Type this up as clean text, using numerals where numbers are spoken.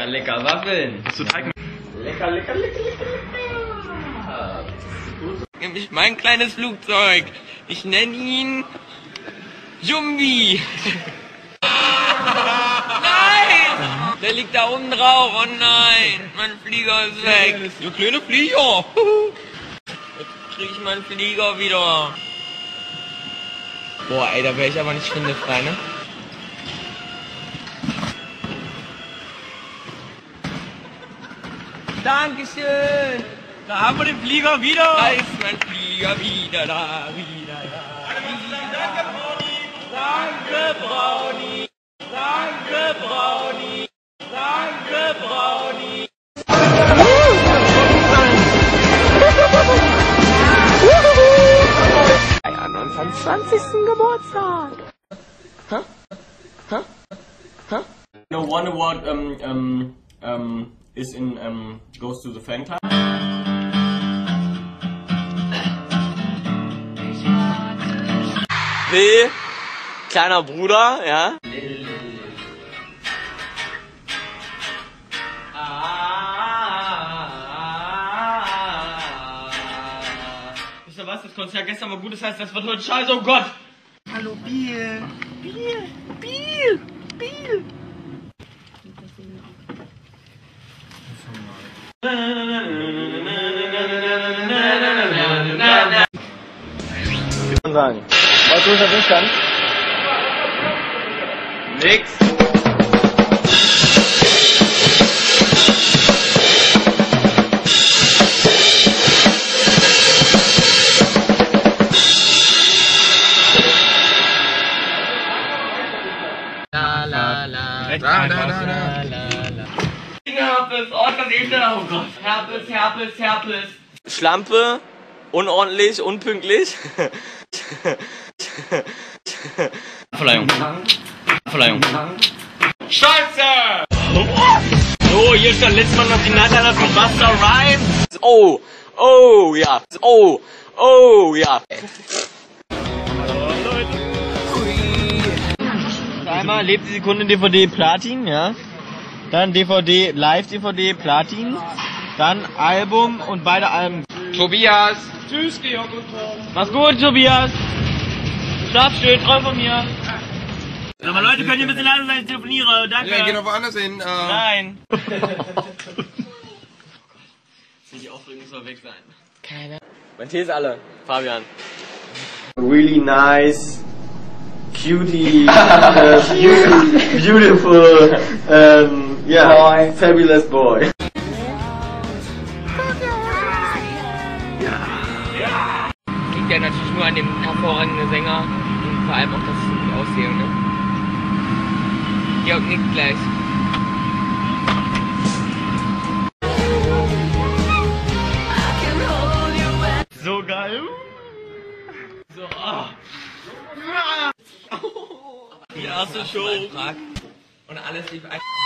Lecker, lecker Waffeln. Hast du Teig? Lecker, lecker, lecker, lecker, lecker. Nämlich mein kleines Flugzeug. Ich nenne ihn Jumbi. Nein! Der liegt da oben drauf. Oh nein! Mein Flieger ist weg. Du kleine Flieger. Jetzt krieg ich meinen Flieger wieder. Boah, ey, da wäre ich aber nicht findefrei, ne? Dankeschön! Da haben wir den Flieger wieder! Da ist mein Flieger wieder, da, wieder, da. Danke, Brownie! Danke, Brownie! Danke, Brownie! An unserem 20. Geburtstag! Huh? Huh? Huh? No wonder what is in goes to the fan club. Will, kleiner Bruder, ja? Wisst ihr was? Das Konzert gestern war gut, das heißt, das wird heute scheiße, oh Gott! Hallo Biel! Biel! Biel! Biel! Sagen. Was tust du nicht dann? Nix! La la la. Herpes, oh, das ist oh Gott. Herpes, Herpes, Herpes. Schlampe, unordentlich, unpünktlich. Verleihung. Verleihung. Scheiße! So, hier stand letztes Mal noch die Nadala von Busta Rhymes. Oh, oh, ja. Oh, oh, ja. Einmal lebt die Sekunde DVD Platin, ja. Dann DVD, Live-DVD Platin. Dann Album und beide Alben. Tobias. Tschüss, Georg und Tom. Mach's gut, Tobias. Schlaf schön, träum von mir. Aber Leute, könnt ihr ein bisschen leise sein, ich telefoniere. Danke. Ja, geh noch woanders hin. Nein. Die Aufregung soll weg sein. Keine. Mein Tee ist alle. Fabian. Really nice, cutie, beautiful, yeah, boy. Fabulous boy. Liegt ja natürlich nur an dem hervorragenden Sänger und vor allem auch das Aussehen, ne? Georg nickt gleich. So geil. So, Die erste Show. Und alles lief einfach.